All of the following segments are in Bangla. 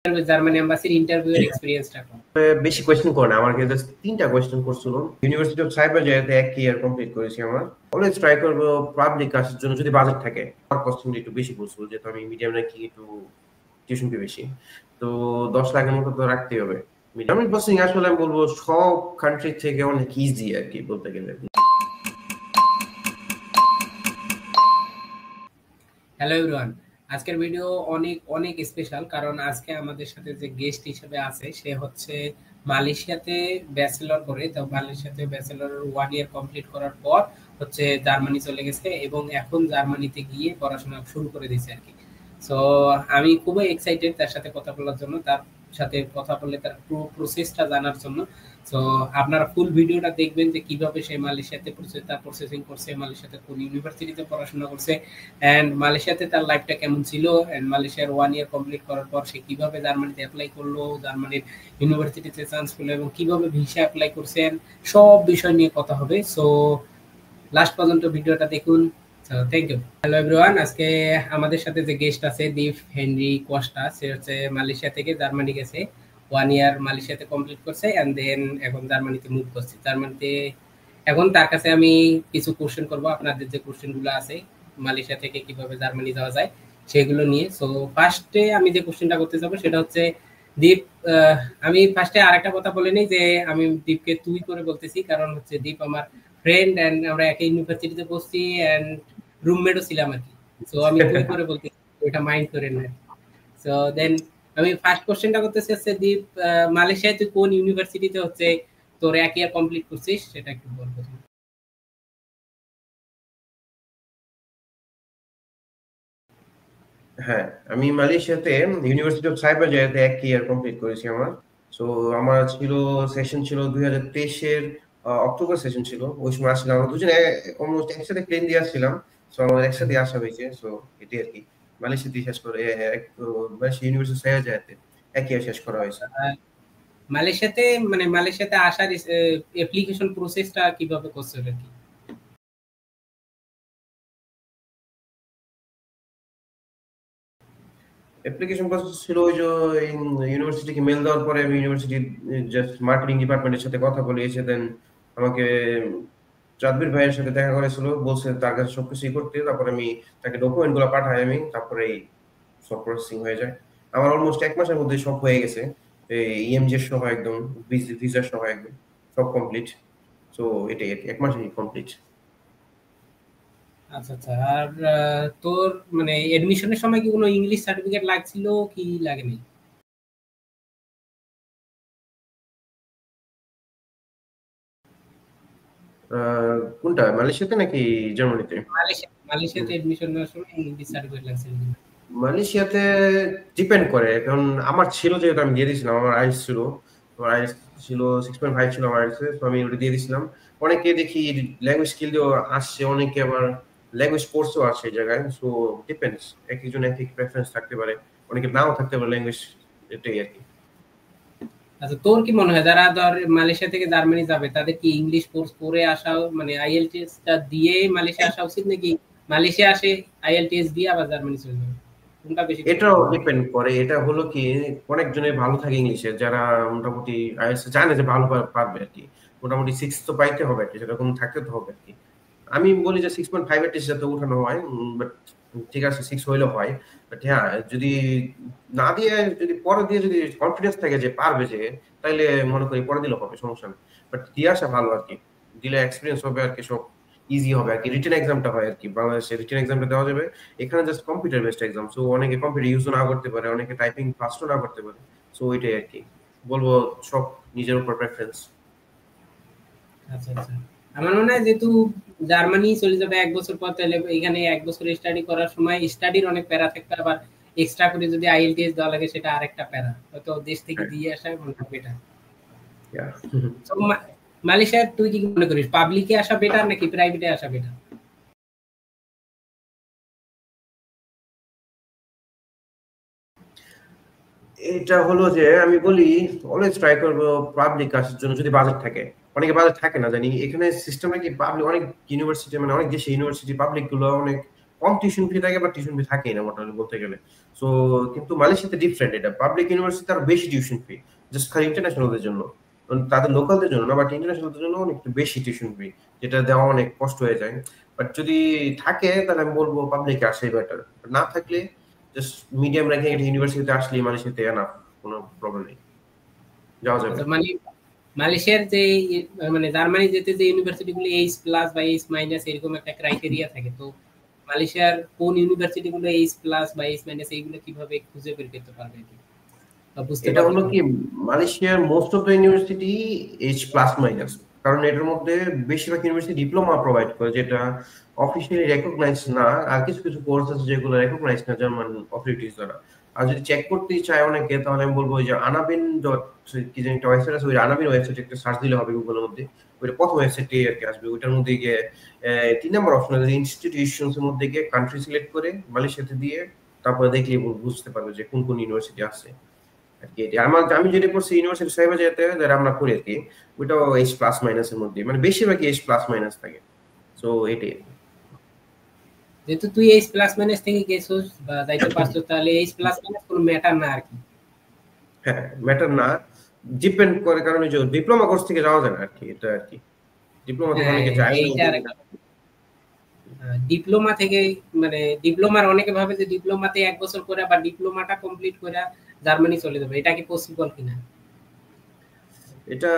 জার্মানি এম্বাসির ইন্টারভিউয়ের এক্সপেরিয়েন্সটা কম। বেশি কোয়েশ্চেন করে না, আমার কাছে জাস্ট 3টা কোয়েশ্চেন করছিল। ইউনিভার্সিটি অফ সাইবার জায়গাতে 1 ইয়ার কমপ্লিট করেছি। আমার অলওয়েজ ট্রাই করবো পাবলিক কাজের জন্য যদি বাজেট থাকে। আমার কোয়েশ্চেনটা একটু বেশি করছিল, যেহেতু আমি মিডিয়াম নাকি একটু টিউশন ফি বেশি, তো 10 লাখের মতো তো রাখতেই হবে। মিডিয়াম প্রসেসিং আসলে আমি বলবো সব কান্ট্রি থেকে অনেক ইজি আর কি বলতে গেলে। হ্যালো এভরিওয়ান, আজকের ভিডিও অনেক অনেক স্পেশাল, কারণ আজকে আমাদের সাথে যে গেস্ট হিসেবে আছে সে হচ্ছে মালয়েশিয়াতে ব্যাচেলর করে। তো মালয়েশিয়াতে ব্যাচেলর 1 ইয়ার কমপ্লিট করার পর হচ্ছে জার্মানি চলে গেছে এবং এখন জার্মানিতে গিয়ে পড়াশোনা শুরু করে দিয়েছে আর কি। সো আমি খুবই এক্সাইটেড তার সাথে কথা বলার জন্য, তার সাথে কথা বলে তার পুরো প্রসেসটা জানার জন্য। সো আপনারা ফুল ভিডিওটা দেখবেন যে কিভাবে সে মালয়েশিয়াতে প্রসেসিং করছে, মালয়েশিয়াতে কোন ইউনিভার্সিটিতে পড়াশোনা করছে, অ্যান্ড মালয়েশিয়াতে তার লাইফটা কেমন ছিল, অ্যান্ড মালয়েশিয়ার 1 ইয়ার কমপ্লিট করার পর সে কিভাবে জার্মানিতে অ্যাপ্লাই করলো, জার্মানির ইউনিভার্সিটিতে চান্স পেলো এবং কিভাবে ভিসা অ্যাপ্লাই করছেন, সব বিষয় নিয়ে কথা হবে। সো লাস্ট পর্যন্ত ভিডিওটা দেখুন। Thank you. হ্যালো এভরিওয়ান, আজকে আমাদের সাথে যে গেস্ট আছে দীপ হেনরি কস্টা, সে হচ্ছে মালয়েশিয়া থেকে জার্মানি গেছে, 1 ইয়ার মালয়েশিয়াতে কমপ্লিট করছে অ্যান্ড দেন এখন জার্মানিতে মুভ করছে। জার্মানিতে এখন তার কাছে আমি কিছু কোশ্চেন করবো, আপনাদের যে কোশ্চেনগুলো আছে মালয়েশিয়া থেকে কিভাবে জার্মানি যাওয়া যায় সেগুলো নিয়ে। সো ফার্স্টে আমি যে কোশ্চেনটা করতে যাবো সেটা হচ্ছে দীপ, আমি ফার্স্টে আরেকটা কথা বলে নিই যে আমি দীপকে তুই করে বলতেছি, কারণ হচ্ছে দীপ আমার ফ্রেন্ড অ্যান্ড আমরা একই ইউনিভার্সিটিতে পড়ছি অ্যান্ড রুমমেটও ছিলাম আর কি। সো আমি তুই করে বলতেছি, ওইটা মাইন্ড করেন না। সো দেন আমি ফার্স্ট কোশ্চেনটা করতেছি হচ্ছে দীপ, মালয়েশিয়ায় তুই কোন ইউনিভার্সিটিতে হচ্ছে তোর 1 ইয়ার কমপ্লিট করছিস সেটা একটু বলবো। হ্যাঁ, আমি মালয়েশিয়াতে ইউনিভার্সিটি অফ সাইবার জায়গাতে 1 ইয়ার কমপ্লিট করেছি আমার। সো আমার ছিল সেশন ছিল 2023-এর অক্টোবর সেশন ছিল। ওই সময় আসলে আমরা দুজনে অলমোস্ট একসাথে প্লেন দিয়ে আসছিলাম। সো আমাদের একসাথে আসা হয়েছে। সো এটাই আর কি। মালয়েশিয়াতে শেষ করে মালয়েশিয়া ইউনিভার্সিটি সাইবার জায়গাতে 1 ইয়ার শেষ করা হয়েছে। মালয়েশিয়াতে মানে মালয়েশিয়াতে আসার অ্যাপ্লিকেশন প্রসেসটা কিভাবে করছে আর কি? অ্যাপ্লিকেশন প্রসেস ছিল ওই যে ইউনিভার্সিটিকে মেল দেওয়ার পরে আমি ইউনিভার্সিটি জাস্ট মার্কেটিং ডিপার্টমেন্টের সাথে কথা বলিয়েছে। দেন আমাকে চাঁদবীর ভাইয়ের সাথে দেখা করেছিল, বলছে তার কাছে সবকিছুই করতে। তারপরে আমি তাকে ডকুমেন্ট গুলো পাঠাই, আমি তারপরে সব প্রসেসিং হয়ে যায়। আমার অলমোস্ট 1 মাসের মধ্যে সব হয়ে গেছে। ইএমজি সহ একদম, ভিসা সহ একদম সব কমপ্লিট। সো এটাই 1 মাসে কমপ্লিট। আচ্ছা আচ্ছা। আর তোর মানে এডমিশনের সময় কি কোনো ইংলিশ সার্টিফিকেট লাগছিল কি লাগেনি? কোনটা, মালয়েশিয়াতে নাকি জার্মানিতে? মালয়েশিয়াতে এডমিশন নেওয়ার সময় ইংলিশ সার্টিফিকেট লাগছিল কিনা? মালয়েশিয়াতে ডিপেন্ড করে। কারণ আমার ছিল, যেহেতু আমি দিয়ে দিয়েছিলাম, আমার আইএলটিএস ছিল। আমার আইএলটিএস ছিল 6.5 ছিল আমার আইএলটিএস, তো আমি ওটা দিয়ে দিয়েছিলাম। অনেকে দেখি ল্যাঙ্গুয়েজ স্কিল দিয়েও আসছে, অনেকে আবার ল্যাঙ্গুয়েজ কোর্সও আসছে এই জায়গায়। সো ডিপেন্ডস, এক একজন এক এক প্রেফারেন্স থাকতে পারে, অনেকে নাও থাকতে পারে ল্যাঙ্গুয়েজ, এটাই আর কি। আচ্ছা, তোর কি মনে হয় যারা ধর মালয়েশিয়া থেকে জার্মানি যাবে তাদের কি ইংলিশ কোর্স করে আসা মানে আইএলটিএস টা দিয়ে মালয়েশিয়া আসা উচিত, নাকি মালয়েশিয়া আসে আইএলটিএস দিয়ে আবার জার্মানি চলে যাবে? কোনটা বেশি? এটাও ডিপেন্ড করে। এটা হলো কি, অনেকজনের ভালো থাকে ইংলিশে, যারা মোটামুটি আইএলটিএস জানে যে ভালো পারবে আর কি। মোটামুটি 6 তো পাইতে হবে আর কি, সেরকম থাকতে তো হবে আর কি। আমি বলি যে 6.5 এর টেস্ট যাতে উঠানো হয়, বাট ঠিক আছে 6 হইলেও হয়। বাট হ্যাঁ, যদি না দিয়ে, যদি পরে দিয়ে যদি কনফিডেন্স থাকে যে পারবে, যে তাইলে মনে করি পরে দিলেও হবে, সমস্যা নেই। বাট দিয়ে আসা ভালো আর কি, দিলে এক্সপিরিয়েন্স হবে আর কি, সব ইজি হবে আর কি। রিটেন এক্সামটা হয় আর কি, বাংলাদেশে রিটেন এক্সামটা দেওয়া যাবে। এখানে just computer based exam. So অনেকে কম্পিউটার ইউজও না করতে পারে, অনেকে টাইপিং ফাস্টও না করতে পারে। সো ওইটাই আর কি বলবো, সব নিজের উপর প্রেফারেন্স। আচ্ছা আচ্ছা। আমার মনে হয় যেহেতু জার্মানি চলে যাবে 1 বছর পর, তাহলে এখানে 1 বছর স্টাডি করার সময় স্টাডির অনেক প্যারা থাকবে, আবার এক্সট্রা করে যদি আইএলটিএস দেওয়া লাগে সেটা আরেকটা প্যারা, হয়তো দেশ থেকে দিয়ে আসা মনে হয় বেটার। তো মালয়েশিয়ার তুই কি মনে করিস, পাবলিকে আসা বেটার নাকি প্রাইভেটে আসা বেটার? এটা হলো যে আমি বলি অলওয়েজ ট্রাই করবো পাবলিক কাজের জন্য যদি বাজেট থাকে। অনেকে বাজেট থাকে না জানি। এখানে সিস্টেম নাকি পাবলিক, অনেক ইউনিভার্সিটি মানে অনেক দেশে ইউনিভার্সিটি পাবলিক গুলো অনেক কম টিউশন ফি থাকে বা টিউশন ফি থাকেই না মোটামুটি বলতে গেলে। সো কিন্তু মালয়েশিয়াতে ডিফারেন্ট, এটা পাবলিক ইউনিভার্সিটিতে আরো বেশি টিউশন ফি, জাস্ট খালি ইন্টারন্যাশনালদের জন্য, তাদের লোকালদের জন্য না, বাট ইন্টারন্যাশনালদের জন্য অনেক বেশি টিউশন ফি, যেটা দেওয়া অনেক কষ্ট হয়ে যায়। বাট যদি থাকে তাহলে আমি বলবো পাবলিকে আসাই বেটার, না থাকলে জাস্ট মিডিয়াম র্যাঙ্কিং একটা ইউনিভার্সিটিতে আসলে মালয়েশিয়াতে এনাফ, কোনো প্রবলেম নেই, যাওয়া যাবে। আচ্ছা, মানে মালয়েশিয়ার যে মানে জার্মানি যেতে যে ইউনিভার্সিটি গুলো এইচ প্লাস বা এইচ মাইনাস এরকম একটা ক্রাইটেরিয়া থাকে, তো মালয়েশিয়ার কোন ইউনিভার্সিটি গুলো এইচ প্লাস বা এইচ মাইনাস এইগুলো কিভাবে খুঁজে বের করতে পারবে বা বুঝতে এটা পারবে হলো কি, কিভাবে? মালয়েশিয়ার most of the university H plus minus, কারণ এটার মধ্যে বেশিরভাগ ইউনিভার্সিটি ডিপ্লোমা প্রোভাইড করে, যেটা অফিসিয়ালি রেকগনাইজ না, আর কিছু কিছু কোর্স আছে যেগুলো রেকগনাইজ না জার্মান অথরিটিস দ্বারা। আর যদি চেক করতে চায় অনেকে, তাহলে আমি বলবো যে আনাবিন ডট কি জানি একটা ওয়েবসাইট আছে, ওই আনাবিন ওয়েবসাইট একটা সার্চ দিলে হবে গুগলের মধ্যে, ওইটা প্রথম ওয়েবসাইটটি আর কি আসবে। ওইটার মধ্যে গিয়ে 3 নম্বর অপশন আছে ইনস্টিটিউশনস এর মধ্যে গিয়ে কান্ট্রি সিলেক্ট করে মালয়েশিয়াতে দিয়ে তারপরে দেখলে বুঝতে পারবে যে কোন কোন ইউনিভার্সিটি আছে আর কি। আমি যেটা করছি ইউনিভার্সিটি সাহেব যেতে যারা আমরা করি আর কি, ওইটাও এইচ প্লাস মাইনাস এর মধ্যে, মানে বেশিরভাগই এইচ প্লাস মাইনাস থাকে। সো এটাই। যেহেতু তুই এইচ প্লাস মাইনাস থেকে গেছিস বা যাইতে পারছো, তাহলে এইচ প্লাস মাইনাস কোনো ম্যাটার না আর কি। হ্যাঁ, ম্যাটার না, ডিপেন্ড করে, কারণ ওই যে ডিপ্লোমা কোর্স থেকে যাওয়া যায় না আর কি, এটা আর কি। ডিপ্লোমা থেকে হ্যাঁ, অনেকে যায় না। এইটা ডিপ্লোমা থেকে, মানে ডিপ্লোমার অনেকে ভাবে যে ডিপ্লোমাতে 1 বছর করে বা ডিপ্লোমাটা কমপ্লিট করে জার্মানি চলে যাবে, এটা কি পসিবল কিনা? এটা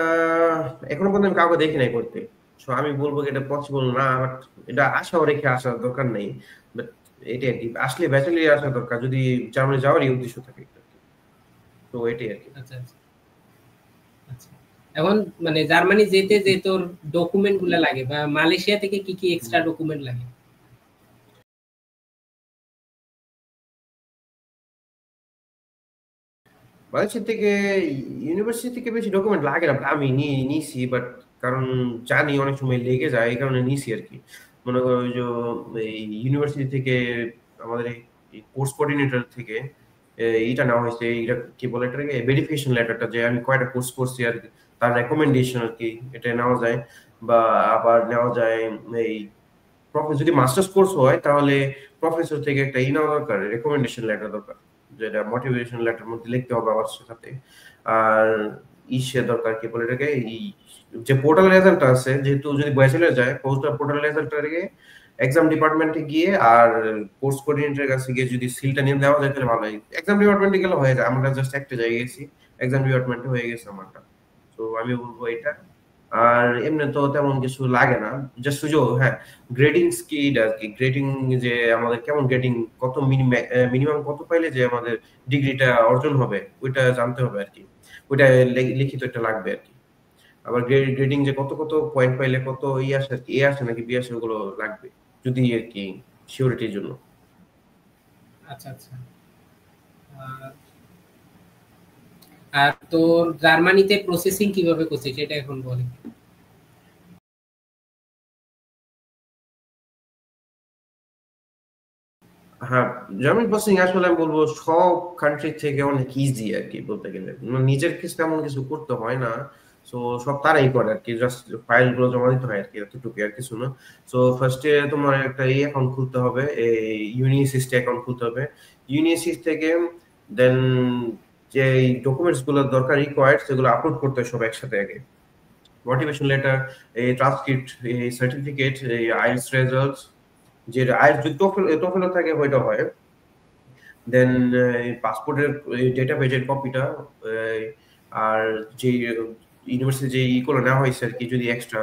এখনো পর্যন্ত আমি কাউকে দেখি নাই করতে, সো আমি বলবো এটা পসিবল না, বাট এটা আশাও রেখে আসার দরকার নেই। বাট এটা আর কি, আসলে ব্যাচেলর আসা দরকার যদি জার্মানি যাওয়ারই উদ্দেশ্য থাকে। তো এটাই আর কি। আচ্ছা আচ্ছা আচ্ছা। এখন মানে জার্মানি যেতে যে তোর ডকুমেন্ট গুলা লাগে, বা মালয়েশিয়া থেকে কি কি এক্সট্রা ডকুমেন্ট লাগে? বাংলাদেশের থেকে ইউনিভার্সিটি থেকে বেশি ডকুমেন্ট লাগে না, আমি নিয়েছি, বাট কারণ জানি অনেক সময় লেগে যায়, এই কারণে নিয়েছি আর কি। মনে করো ওই যে এই ইউনিভার্সিটি থেকে আমাদের এই কোর্স কোঅর্ডিনেটর থেকে এইটা নেওয়া হয়েছে, এইটা কি বলে, এটাকে ভেরিফিকেশন লেটারটা, যে আমি কয়টা কোর্স করছি আর কি, তার রেকমেন্ডেশন আর কি, এটা নেওয়া যায়। বা আবার নেওয়া যায় এই যদি মাস্টার্স কোর্স হয় তাহলে প্রফেসর থেকে একটা নেওয়া দরকার, রেকমেন্ডেশন লেটার দরকার, যেটা মোটিভেশন লেটার মধ্যে লিখতে হবে আমার সাথে। আর দরকার কি বলে এটাকে, এই যে পোর্টাল রেজাল্ট আছে, যেহেতু যদি ব্যাচেলর যায় পোর্টাল রেজাল্টটাকে এক্সাম ডিপার্টমেন্টে গিয়ে আর কোর্স কোঅর্ডিনেটরের কাছে গিয়ে যদি সিলটা নিয়ে দেওয়া যায় তাহলে ভালো হয়। এক্সাম ডিপার্টমেন্টে গেলে হয়ে যায়, আমরা জাস্ট একটা জায়গায় গেছি, এক্সাম ডিপার্টমেন্টে হয়ে গেছে আমারটা। তো আমি বলবো এটা। আর এমনি তো তেমন কিছু লাগে না, জাস্ট সুযোগ, হ্যাঁ, গ্রেডিং স্কিল আর কি, গ্রেডিং, যে আমাদের কেমন গ্রেডিং, কত মিনিমাম কত পাইলে যে আমাদের ডিগ্রিটা অর্জন হবে ওইটা জানতে হবে আর কি, ওইটা লিখিত একটা লাগবে আর কি। আবার গ্রেডিং যে কত কত পয়েন্ট পাইলে কত ই আসে আর কি, এ আসে নাকি বি আসে, ওগুলো লাগবে যদি আর কি সিউরিটির জন্য। আচ্ছা আচ্ছা। আর তোর জার্মানিতে প্রসেসিং কিভাবে করছিস সেটা এখন বল। হ্যাঁ, জার্মান প্রসেসিং আসলে আমি বলবো সব কান্ট্রি থেকে অনেক ইজি আর কি বলতে গেলে, নিজের কিছু তেমন কিছু করতে হয় না। সো সব তারাই করে আর কি, জাস্ট ফাইল গুলো জমা দিতে হয় আর কি, এতটুকু আর কিছু না। সো ফার্স্টে তোমার একটা অ্যাকাউন্ট খুলতে হবে, এই ইউনিসিস্ট অ্যাকাউন্ট খুলতে হবে। ইউনিসিস্ট থেকে দেন যে ডকুমেন্টস গুলো দরকার রিকোয়ার্ড সেগুলো আপলোড করতে হয় সব একসাথে আগে, মোটিভেশন লেটার, এই ট্রান্সক্রিপ্ট, এই সার্টিফিকেট, এই আইএলটিএস রেজাল্টস, যে আইএলটিএস যদি টোফেল থাকে ওইটা হয়। দেন পাসপোর্টের ডেটা পেজের কপিটা, আর যে ইউনিভার্সিটি যে ইগুলো নেওয়া হয়েছে আর কি, যদি এক্সট্রা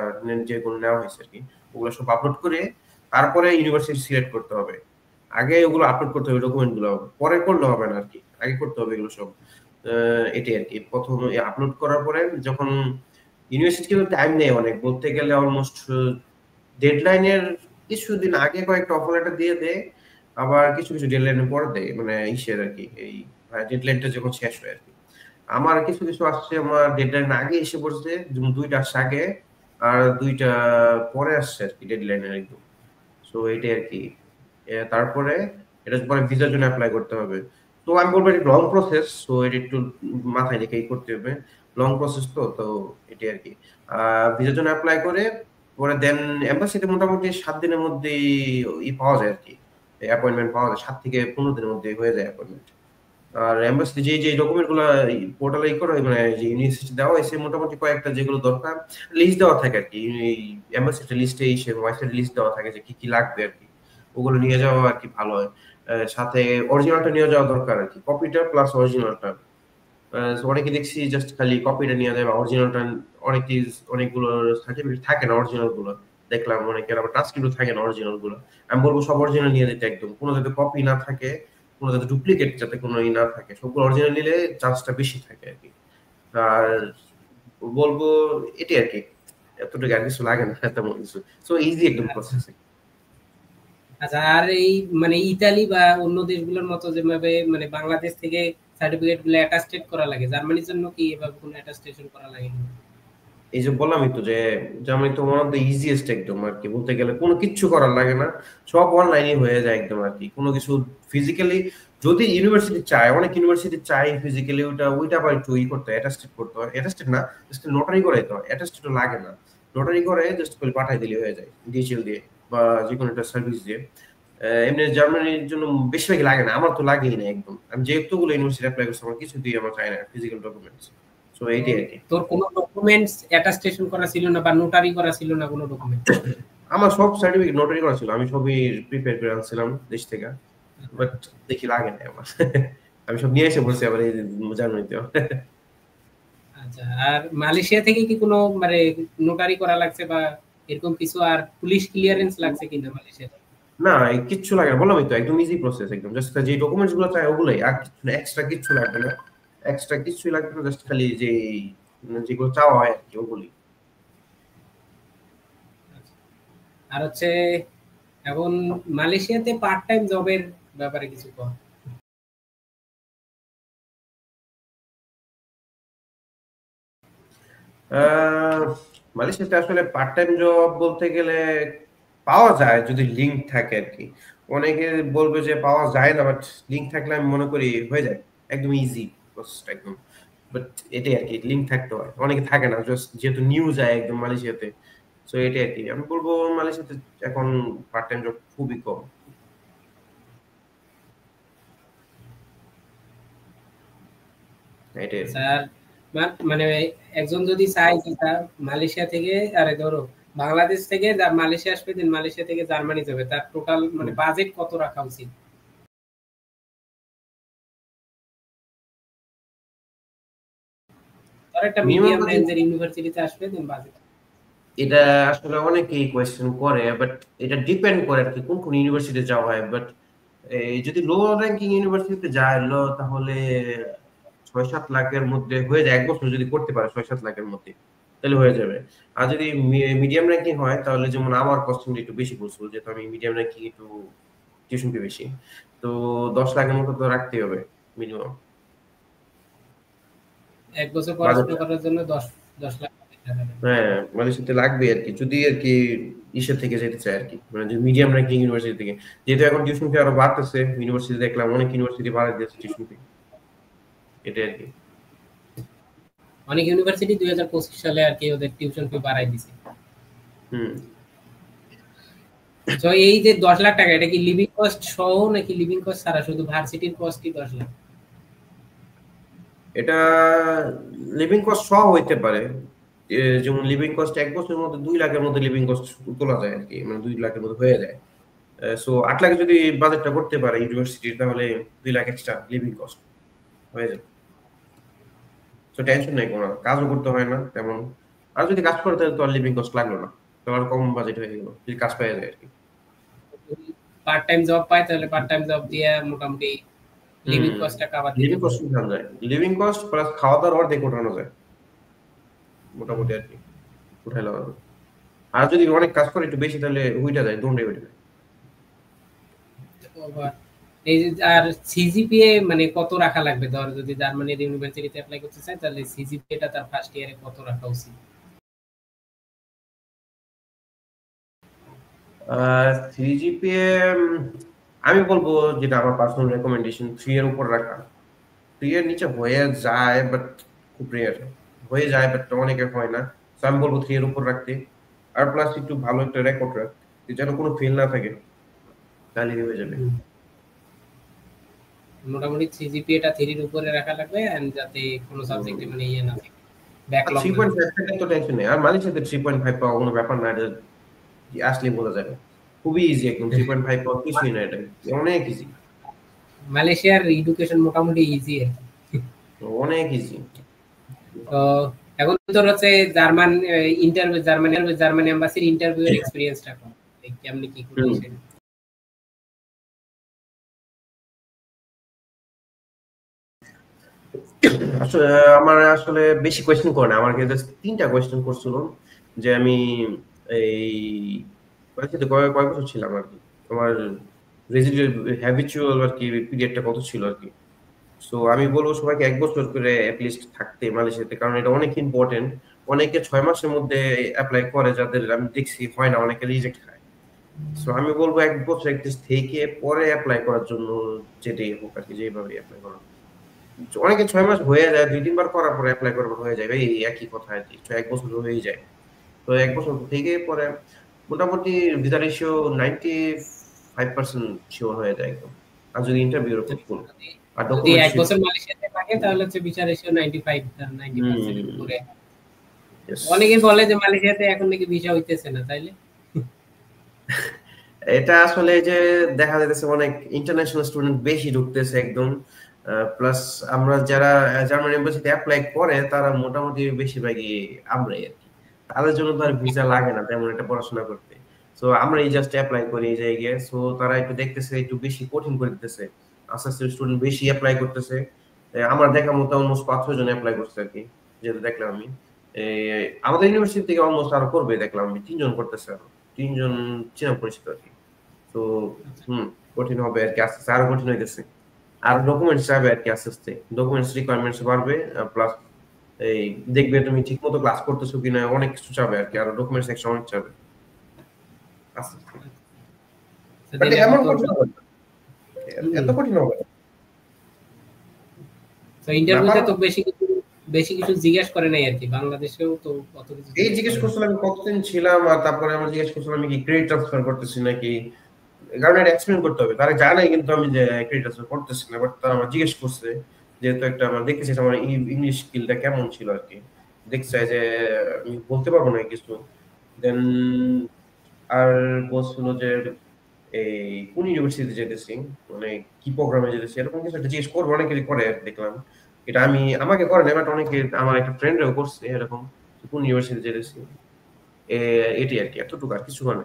যেগুলো নেওয়া হয়েছে আর কি, ওগুলো সব আপলোড করে তারপরে ইউনিভার্সিটি সিলেক্ট করতে হবে। আগে ওগুলো আপলোড করতে হবে ডকুমেন্ট গুলো, পরে করলে হবে না আর কি, আগে করতে হবে এগুলো সব। এটাই আর কি, প্রথমে আপলোড করার পরে যখন ইউনিভার্সিটি কিন্তু টাইম নেই অনেক, বলতে গেলে অলমোস্ট ডেডলাইনের কিছুদিন আগে কয়েকটা অফার লেটার দিয়ে দেয়, আবার কিছু কিছু ডেডলাইনের পরে দেয়, মানে ইসের আর কি, এই ডেডলাইনটা যখন শেষ হয় আর কি। আমার কিছু কিছু আসছে আমার ডেডলাইন আগে এসে পড়ছে, যেমন 2টা আসছে আগে আর 2টা পরে আসছে আর কি ডেডলাইনের একদম। সো এটাই আর কি। তারপরে এটা পরে ভিসার জন্য অ্যাপ্লাই করতে হবে। তো আমি বলবো এটা লং প্রসেস, সো এটা একটু মাথায় রেখেই করতে হবে, লং প্রসেস। তো তো এটাই আর কি। ভিসার জন্য অ্যাপ্লাই করে পরে দেন এম্বাসিতে মোটামুটি 7 দিনের মধ্যেই ই পাওয়া যায় আর কি, অ্যাপয়েন্টমেন্ট পাওয়া যায়, 7 থেকে 15 দিনের মধ্যে হয়ে যায় অ্যাপয়েন্টমেন্ট। আর এমবাসিতে যে ডকুমেন্টগুলো পোর্টালে করা হয়, মানে যে ইউনিভার্সিটি দেওয়া হয়েছে মোটামুটি কয়েকটা যেগুলো দরকার লিস্ট দেওয়া থাকে আর কি, এই এমবাসিতে লিস্টে ওয়েবসাইট লিস্ট দেওয়া থাকে যে কি কি লাগবে আর কি, ওগুলো নিয়ে যাওয়া আর কি ভালো হয়। সাথে অরিজিনালটা নিয়ে যাওয়া দরকার আর কি, কপিটা প্লাস অরিজিনালটা। অনেকে দেখছি জাস্ট খালি কপিটা নিয়ে যায়, বা অরিজিনালটা অনেকে অনেকগুলো সার্টিফিকেট থাকে না অরিজিনাল গুলো, দেখলাম অনেকের আবার ট্রান্সক্রিপ্টও থাকে না অরিজিনাল গুলো। আমি বলবো সব অরিজিনাল নিয়ে যেতে, একদম কোনো যাতে কপি না থাকে, কোনো যাতে ডুপ্লিকেট যাতে কোনো না থাকে, সবগুলো অরিজিনাল নিলে চান্সটা বেশি থাকে আর কি। আর বলবো এটি আর কি, এতটুকু আর কিছু লাগে না তেমন কিছু, সো ইজি একদম আচ্ছা প্রসেস। আচ্ছা, আর এই মানে ইতালি বা অন্য দেশগুলোর মতো যেভাবে মানে বাংলাদেশ থেকে সার্টিফিকেট গুলো অ্যাটাস্টেড করা লাগে, জার্মানির জন্য কি এভাবে কোনো অ্যাটাস্টেশন করা লাগে না? এই যে বললামই তো যে জার্মানি তো ওয়ান অফ দ্য ইজিয়েস্ট একদম আর কি, বলতে গেলে কোনো কিচ্ছু করার লাগে না, সব অনলাইনে হয়ে যায় একদম আর কি, কোনো কিছু ফিজিক্যালি যদি ইউনিভার্সিটি চায়, অনেক ইউনিভার্সিটি চায় ফিজিক্যালি ওইটা আবার একটু করতে হয়, অ্যাটাস্টেড করতে হয়, অ্যাটাস্টেড না জাস্ট নোটারি করে দিতে হয়, অ্যাটাস্টেড লাগে না, নোটারি করে জাস্ট করে পাঠাই দিলে হয়ে যায় ডিএচএল দিয়ে বা যে কোনো একটা সার্ভিস দিয়ে। এমনি জার্মানির জন্য বেশিরভাগই লাগে না, আমার তো লাগেই না একদম, আমি যেহেতুগুলো ইউনিভার্সিটি অ্যাপ্লাই করছি আমার কিছু দিয়ে আমার চাই না ফিজিক্যাল ডকুমেন্টস, সো এইটাই আর কি। তোর কোনো ডকুমেন্টস অ্যাটাস্টেশন করা ছিল না বা নোটারি করা ছিল না কোনো ডকুমেন্ট? আমার সব সার্টিফিকেট নোটারি করা ছিল, আমি সবই প্রিপেয়ার করে আনছিলাম দেশ থেকে, বাট দেখি লাগে না আমার আমি সব নিয়ে এসে বলছি আবার এই জার্মানিতে আচ্ছা, আর মালয়েশিয়া থেকে কি কোনো মানে নোটারি করা লাগছে বা এরকম কিছু, আর পুলিশ ক্লিয়ারেন্স লাগছে কিনা মালয়েশিয়াতে? না, এই কিচ্ছু লাগে না, বললামই তো একদম ইজি প্রসেস একদম, জাস্ট যে ডকুমেন্টস গুলো চাই ওগুলোই, আর কিছু না, এক্সট্রা কিচ্ছু লাগবে না, এক্সট্রা কিছুই লাগবে না, জাস্ট খালি যে যেগুলো চাওয়া হয় আর কি ওগুলোই। আচ্ছা। আর হচ্ছে এখন মালয়েশিয়াতে পার্ট টাইম জবের ব্যাপারে কিছু কর। আহ, মালয়েশিয়াতে আসলে পার্ট টাইম জব বলতে গেলে পাওয়া যায় যদি লিঙ্ক থাকে আর কি, অনেকে বলবে যে পাওয়া যায় না, বাট লিঙ্ক থাকলে আমি মনে করি হয়ে যায়, একদম ইজি প্রসেসটা একদম, বাট এটাই আর কি, লিঙ্ক থাকতে হয়, অনেকে থাকে না, জাস্ট যেহেতু নিউ যায় একদম মালয়েশিয়াতে, সো এটাই আর কি, আমি বলবো মালয়েশিয়াতে এখন পার্ট টাইম জব খুবই কম, এটাই আর কি। স্যার, মানে একজন যদি চায় যে তার মালয়েশিয়া থেকে, আরে ধরো বাংলাদেশ থেকে যা মালয়েশিয়া আসবে, দেন মালয়েশিয়া থেকে জার্মানি যাবে, তার টোটাল মানে হুম। বাজেট কত রাখা উচিত? ধর একটা মিনিমাম মিডিয়াম বাজেট, রেঞ্জের ইউনিভার্সিটিতে আসবে, দেন বাজেট। এটা আসলে অনেকেই কোয়েশ্চেন করে, বাট এটা ডিপেন্ড করে আর কি কোন কোন ইউনিভার্সিটি যাওয়া হয়, বাট যদি লো র্যাঙ্কিং ইউনিভার্সিটিতে যায় তাহলে 6-7 লাখের মধ্যে হয়ে যায়, এক বছর যদি করতে পারে 6-7 লাখের মধ্যে তাহলে হয়ে যাবে। আর যদি মিডিয়াম র্যাঙ্কিং হয় তাহলে, যেমন আমার কস্টিং একটু বেশি পড়ছিল, যেহেতু আমি মিডিয়াম র্যাঙ্কিং একটু টিউশন ফি বেশি, তো 10 লাখের মতো তো রাখতেই হবে মিনিমাম এক বছর বাজেট। পড়াশোনা করার জন্য 10 লাখ টাকা লাগবে। হ্যাঁ, মালয়েশিয়াতে লাগবে আর কি, যদি আর কি ইসের থেকে যেতে চায় আর কি, মানে যে মিডিয়াম র্যাঙ্কিং ইউনিভার্সিটি থেকে, যেহেতু এখন টিউশন ফি আরো বাড়তেছে, ইউনিভার্সিটি দেখলাম অনেক ইউনিভার্সিটি বাড়াই দিয়েছে টিউশন ফি, এটা আর কি। অনেক ইউনিভার্সিটি 2025 সালে আর কি ওদের টিউশন ফি বাড়াই দিছে। হুম। তো এই যে 10 লাখ টাকা, এটা কি লিভিং কস্ট সহ নাকি লিভিং কস্ট ছাড়া, শুধু ভার্সিটির কস্টই 10 লাখ? এটা লিভিং কস্ট সহ হইতে পারে, যেমন লিভিং কস্ট এক বছরের মধ্যে 2 লাখের মধ্যে লিভিং কস্ট তোলা যায় আর কি, মানে 2 লাখের মধ্যে হয়ে যায়। সো 8 লাখে যদি বাজেটটা করতে পারে ইউনিভার্সিটির, তাহলে 2 লাখ এক্সট্রা লিভিং কস্ট হয়ে যায়, তো টেনশন নেই, কোনো কাজও করতে হয় না তেমন। আর যদি কাজ করে তাহলে তো আর লিভিং কস্ট লাগলো না, তো আর কম বাজেট হয়ে গেল যদি কাজ পাওয়া যায় আর কি। পার্ট টাইম জব পায় তাহলে পার্ট টাইম জব দিয়ে মোটামুটি লিভিং হুম। কস্টটা কভার দিতে লিভিং কস্ট পারবে। উঠানো যায়, লিভিং কস্ট প্লাস খাওয়া দাওয়ার অর্ধেক উঠানো যায় মোটামুটি আর কি, উঠাইলে হবে। আর যদি অনেক কাজ করে একটু বেশি তাহলে উইটা যায়, দণ্ডে উঠে যায়। ওভার এই যে, আর সিজিপিএ মানে কত রাখা লাগবে, ধর যদি জার্মানির ইউনিভার্সিটিতে অ্যাপ্লাই করতে চায় তাহলে সিজিপিএটা তার ফার্স্ট ইয়ারে কত রাখা উচিত? থ্রি জিপিএ আমি বলবো, যেটা আমার পার্সোনাল রেকমেন্ডেশন, 3 এর উপর রাখা। 3 এর নিচে হয়ে যায় বাট খুব রেয়ার, হয়ে যায় বাট অনেকের হয় না, তো আমি বলবো 3 এর উপর রাখতে। আর প্লাস একটু ভালো একটা রেকর্ড রাখ, যেন কোনো ফেল না থাকে। তাহলে হয়ে যাবে। মোটামুটি সিজিপিএটা 3 এর উপরে রাখা লাগবে এন্ড যাতে কোনো সাবজেক্টে মানে ইয়ে না থাকে, আর ব্যাকলগ না 3.5 থাকে। থাকলে তো টেনশন নেই। আর মালয়েশিয়াতে 3.5 পাওয়া কোনো ব্যাপার না, এটা আসলেই বোঝা যাবে। খুবই ইজি একদম, 3.5 পাওয়া কিছুই না, এটা অনেক ইজি, মালয়েশিয়ার এডুকেশন মোটামুটি ইজি আরকি। অনেক ইজি। তো এখন তোর হচ্ছে জার্মান ইন্টারভিউ, জার্মান এম্বাসির ইন্টারভিউ এর এক্সপেরিয়েন্সটা কম, কেমনে কি করলি হুম। সেটা। আসলে আমার আসলে বেশি কোয়েশ্চেন করে না, আমার কাছে জাস্ট 3টা কোয়েশ্চেন করছিল যে আমি এই কলেজে কয় কয় বছর ছিলাম আর কি, আমার রেজিডুয়াল হ্যাবিচুয়াল আর কি পিরিয়ডটা কত ছিল আর কি। সো আমি বলবো সবাইকে 1 বছর করে এটলিস্ট থাকতে মালয়েশিয়াতে, কারণ এটা অনেক ইম্পর্টেন্ট। অনেকে 6 মাসের মধ্যে এপ্লাই করে, যাদের আমি দেখছি হয় না, অনেকে রিজেক্ট খায়। সো আমি বলবো 1 বছর এটলিস্ট থেকে পরে এপ্লাই করার জন্য, যেটাই হোক আর কি, যেভাবে এপ্লাই করা। অনেকে 6 মাস হয়ে যায়, 2-3 বার করার পরে এপ্লাই করার পর হয়ে যায়, এই একই কথা আর কি, 1 বছর হয়েই যায়। তো 1 বছর থেকে পরে মোটামুটি ভিসা রেশিও 95% শিওর হয়ে যায় একদম, আর যদি ইন্টারভিউর উপর ফুল যদি আর যদি ডকুমেন্টস 1 বছর মালয়েশিয়াতে থাকে তাহলে হচ্ছে বিচার রেশিও 95 90% এর উপরে। অনেকে বলে যে মালয়েশিয়াতে এখন নাকি ভিসা হইতেছে না, তাইলে এটা আসলে যে দেখা যাচ্ছে অনেক ইন্টারন্যাশনাল স্টুডেন্ট বেশি ঢুকতেছে একদম, প্লাস আমরা যারা জার্মান এম্বাসিতে অ্যাপ্লাই করে তারা মোটামুটি বেশিরভাগই আমরাই আর কি, তাদের জন্য তো আর ভিসা লাগে না তেমন একটা পড়াশোনা করতে। সো আমরা এই জাস্ট অ্যাপ্লাই করি এই জায়গায়, সো তারা একটু দেখতেছে একটু বেশি কঠিন করে দিতেছে, আস্তে আস্তে স্টুডেন্ট বেশি অ্যাপ্লাই করতেছে। আমার দেখা মতো অলমোস্ট 5-6 জন অ্যাপ্লাই করছে আর কি, যেটা দেখলাম আমি। আমাদের ইউনিভার্সিটি থেকে অলমোস্ট আরো করবে দেখলাম আমি, 3 জন করতেছে, আরো 3 জন চেনা পরিচিত আর কি। তো হুম, কঠিন হবে আর কি, আস্তে আস্তে আরো কঠিন হইতেছে। আর ডকুমেন্টস চাইবে আর কি, আস্তে আস্তে ডকুমেন্টস রিকোয়ারমেন্টস বাড়বে, প্লাস এই দেখবে তুমি ঠিক মতো ক্লাস করতেছো কিনা, অনেক কিছু চাবে আর কি, আর ডকুমেন্টস একটা অনেক চাবে আস্তে আস্তে। বাট সেদিন এখন এমন তোর কঠিন হবে না, এত কঠিন হবে না। তো ইন্টারভিউতে ব্যাপার তো বেশি কিছু জিজ্ঞেস করে নাই আর কি, বাংলাদেশেও তো অত কিছু এই জিজ্ঞেস জিজ্ঞেস করে না। করছিলাম আমি কতদিন ছিলাম, আর তারপরে আমার জিজ্ঞেস করছিলাম আমি কি ক্রেডিট ট্রান্সফার করতেছি নাকি, কারণ এটা এক্সপ্লেন করতে হবে, তারা জানে কিন্তু আমি যে ক্রেডিট ট্রান্সফার করতেছি না, বাট তারা আমার জিজ্ঞেস করছে, যেহেতু একটা আমার দেখতেছি আমার ইংলিশ স্কিলটা কেমন ছিল আর কি, দেখছে যে আমি বলতে পারবো না কিছু। দেন আর বলছিল যে এই কোন ইউনিভার্সিটিতে যেতেছি, মানে কি প্রোগ্রামে যেতেছি, এরকম কিছু একটা জিজ্ঞেস করবো, অনেকে করে দেখলাম। এটা আমি আমাকে করে না, বাট অনেকে আমার একটা ফ্রেন্ডও করছে এরকম, কোন ইউনিভার্সিটি যেতেছি, এটি আর কি, এতটুকু আর কিছু মানে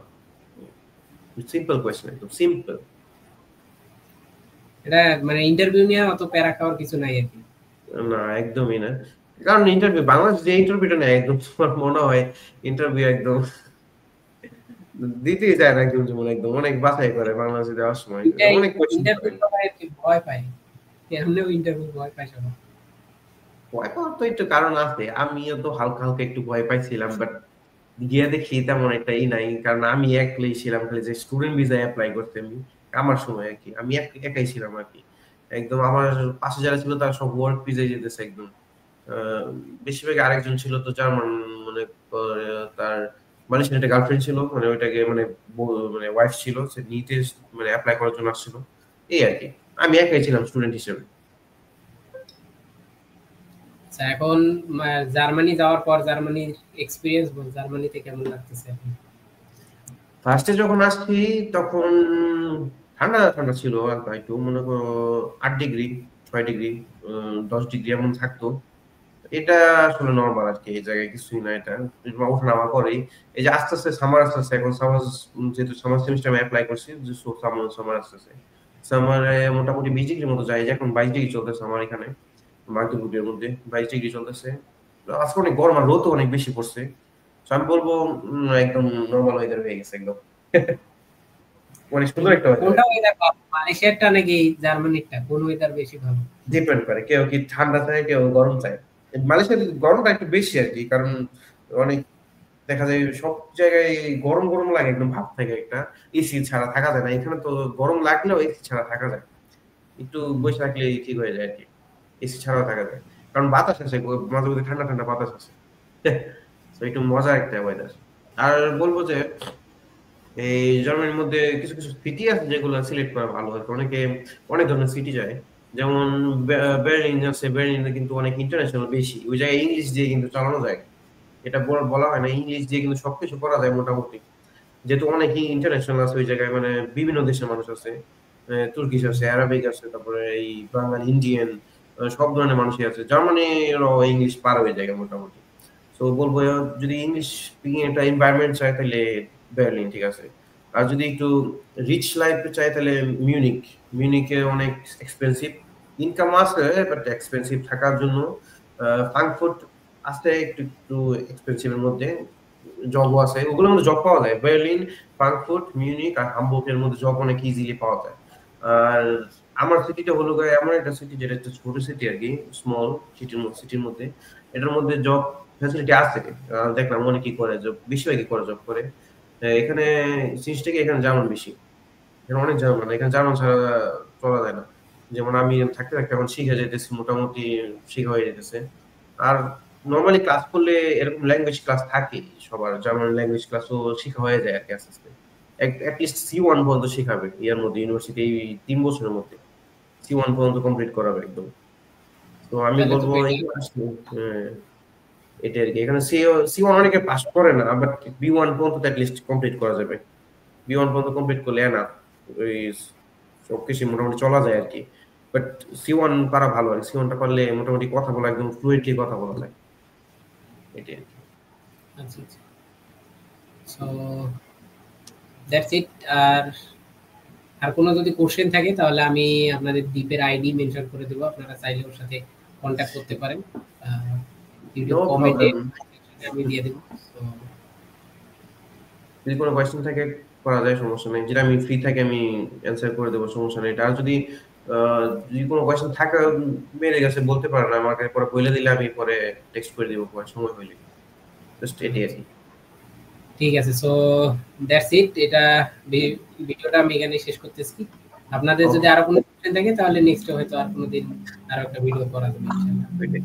সিম্পল কোয়েশ্চেন, একদম সিম্পল। এটা মানে ইন্টারভিউ নিয়ে অত প্যারা খাওয়ার কিছু নাই আর কি। না একদমই না, কারণ ইন্টারভিউ বাংলাদেশ যে ইন্টারভিউটা নেয় একদম, তোমার মনে হয় ইন্টারভিউ একদম দিতেই যায় না একদম, যেমন একদম অনেক বাছাই করে বাংলাদেশে দেওয়ার সময়, অনেক কোয়েশ্চেন ইন্টারভিউ করে। সবাই আর কি ভয় পায়, এমনিও ইন্টারভিউ ভয় পায় সবাই। ভয় পাওয়ার তো একটু কারণ আছে, আমিও তো হালকা হালকা একটু ভয় পাইছিলাম, বাট গিয়ে দেখি তেমন একটা নাই, কারণ আমি একলাই ছিলাম, খালি যে স্টুডেন্ট ভিসা অ্যাপ্লাই করতে আমি, আমার সময় আর কি আমি একাই ছিলাম আর কি, একদম আমার পাশে যারা ছিল তারা সব ওয়ার্ক ভিসায় যেতেছে একদম। আহ, বেশিরভাগ আরেকজন ছিল তো জার্মান, মানে তার মালয়েশিয়ান একটা গার্লফ্রেন্ড ছিল, মানে ওইটাকে মানে মানে ওয়াইফ ছিল, সে নিতে মানে অ্যাপ্লাই করার জন্য আসছিল, এই আর কি। আমি একাই ছিলাম স্টুডেন্ট হিসেবে। আচ্ছা, এখন জার্মানি যাওয়ার পর জার্মানির এক্সপেরিয়েন্স বল, জার্মানিতে কেমন লাগতেছে এখন? ফার্স্টে যখন আসছি তখন ঠান্ডা ঠান্ডা ছিল হালকা একটু, মনে করো 8 ডিগ্রি, 6 ডিগ্রি, 10 ডিগ্রি এমন থাকতো। এটা আসলে নর্মাল আর কি, এই জায়গায় কিছুই না, এটা ওঠানামা করেই। এই যে আস্তে আস্তে সামার আসতেছে, এখন সামার, যেহেতু সামার সেমিস্টার আমি অ্যাপ্লাই করছি, যে সামার সামার আসতেছে, সামারে মোটামুটি 20 ডিগ্রির মতো যায়, এখন 22 ডিগ্রি চলতেছে আমার এখানে মাগরিবের মধ্যে, 22 ডিগ্রি চলতেছে। আজকে অনেক গরম আর রোদও অনেক বেশি পড়ছে। So আমি বলবো একদম নরমাল ওয়েদার হয়ে গেছে একদম। মানে সুন্দর একটা ওয়েদার। কোনটা ওয়েদার ভালো, মালয়েশিয়ারটা নাকি জার্মানিরটা, কোন ওয়েদার বেশি ভালো? ডিপেন্ড করে, কেউ কি ঠান্ডা চায়, কেউ গরম চায়। মালয়েশিয়ার গরমটা একটু বেশি আর কি, কারণ অনেক দেখা যায় সব জায়গায় গরম গরম লাগে, একদম ভাব থাকে একটা, এসি ছাড়া থাকা যায় না। এখানে তো গরম লাগলেও এসি ছাড়া থাকা যায়, একটু বসে থাকলে ঠিক হয়ে যায় আর কি, এসি ছাড়াও থাকা যায়, কারণ বাতাস আছে, মাঝে মধ্যে ঠান্ডা ঠান্ডা বাতাস আছে। তো একটু মজার একটা ওয়েদার। আর বলবো যে এই জার্মানির মধ্যে কিছু কিছু সিটি আছে যেগুলো সিলেক্ট করা ভালো হয়, অনেকে অনেক ধরনের সিটি যায়। যেমন বার্লিন আছে, বার্লিনে কিন্তু অনেক ইন্টারন্যাশনাল বেশি, ওই জায়গায় ইংলিশ দিয়ে কিন্তু চালানো যায়। এটা বলা হয় না, ইংলিশ দিয়ে কিন্তু সবকিছু করা যায় মোটামুটি, যেহেতু অনেকই ইন্টারন্যাশনাল আছে ওই জায়গায়, মানে বিভিন্ন দেশের মানুষ আছে, তুর্কিশ আছে, অ্যারাবিক আছে, তারপরে এই বাঙালি, ইন্ডিয়ান, সব ধরনের মানুষই আছে। জার্মানিরও ইংলিশ পারে ওই জায়গায় মোটামুটি। তো বলবো যদি ইংলিশ স্পিকিং একটা এনভায়রনমেন্ট চাই তাহলে বার্লিন ঠিক আছে। আর যদি একটু রিচ লাইফ চাই তাহলে মিউনিক। মিউনিকে অনেক এক্সপেন্সিভ, ইনকাম আছে বাট এক্সপেন্সিভ থাকার জন্য। ফ্রাঙ্কফুর্ট আসতে একটু একটু এক্সপেন্সিভের মধ্যে, জবও আছে, ওগুলোর মধ্যে জব পাওয়া যায়। বার্লিন, ফ্রাঙ্কফুর্ট, মিউনিক আর হামবুর্গের মধ্যে জব অনেক ইজিলি পাওয়া যায়। আর আমার সিটিটা হলো এমন একটা সিটি যেটা একটা ছোট সিটি আর কি, স্মল সিটির মধ্যে, এটার মধ্যে জব ফ্যাসিলিটি আছে। দেখলাম অনেকেই করে জব, বেশিরভাগই করে জব করে। এখানে জিনিসটাকে এখানে জার্মান বেশি, এখানে অনেক জার্মান, এখানে জার্মান ছাড়া চলা যায় না। যেমন আমি থাকতে থাকতে এখন শিখে যেতেছি, মোটামুটি শিখা হয়ে যেতেছে। আর নর্মালি ক্লাস করলে এরকম ল্যাঙ্গুয়েজ ক্লাস থাকে সবার, জার্মান ল্যাঙ্গুয়েজ ক্লাসও শিখা হয়ে যায় আর কি আস্তে আস্তে। অ্যাটলিস্ট C1 পর্যন্ত শেখাবে ইয়ার মধ্যে, ইউনিভার্সিটি এই 3 বছরের মধ্যে C1 পর্যন্ত কমপ্লিট করাবে একদম। তো আমি তাহলে তো বলবো বেটার। এখানে আসলে, এটা আর কি, এখানে C1 অনেকে পাস করে না, বাট B1 পর্যন্ত অ্যাটলিস্ট কমপ্লিট করা যাবে। B1 পর্যন্ত কমপ্লিট করলে না ওই সবকিছু মোটামুটি চলা যায় আর কি। বাট C1 পারা ভালো আর C1টা পারলে মোটামুটি কথা বলা একদম ফ্লুয়েন্টলি কথা বলা যায়, এটাই আর কি। আচ্ছা আচ্ছা, সো দ্যাটস ইট। আর আর কোনো যদি কোশ্চেন থাকে তাহলে আমি আপনাদের দ্বীপের আইডি মেনশন করে দেবো, আপনারা চাইলে ওর সাথে কন্ট্যাক্ট করতে পারেন। ভিডিও নো কমেন্টে প্রবলেম। আমি দিয়ে দেবো। তো যদি কোনো কোয়েশ্চেন থাকে করা যায়, সমস্যা নেই, যেটা আমি ফ্রি থাকি আমি অ্যান্সার করে দেবো, সমস্যা নেই। আর যদি যদি কোনো কোয়েশ্চেন থাকে মেরে গেছে বলতে পারেন, আমাকে পরে বলে দিলে আমি পরে টেক্সট করে দিব পরে সময় হইলে। জাস্ট এটাই আর আচ্ছা, কি। ঠিক আছে। So that's it. এটা ভিডিওটা আমি এখানে শেষ করতেছি। আপনাদের যদি ওকে, আরো কোনো কোশ্চেন থাকে তাহলে নেক্সট হয়তো আর কোনো দিন আরো একটা ভিডিও করা যাবে ইনশাআল্লাহ। ওইটাই।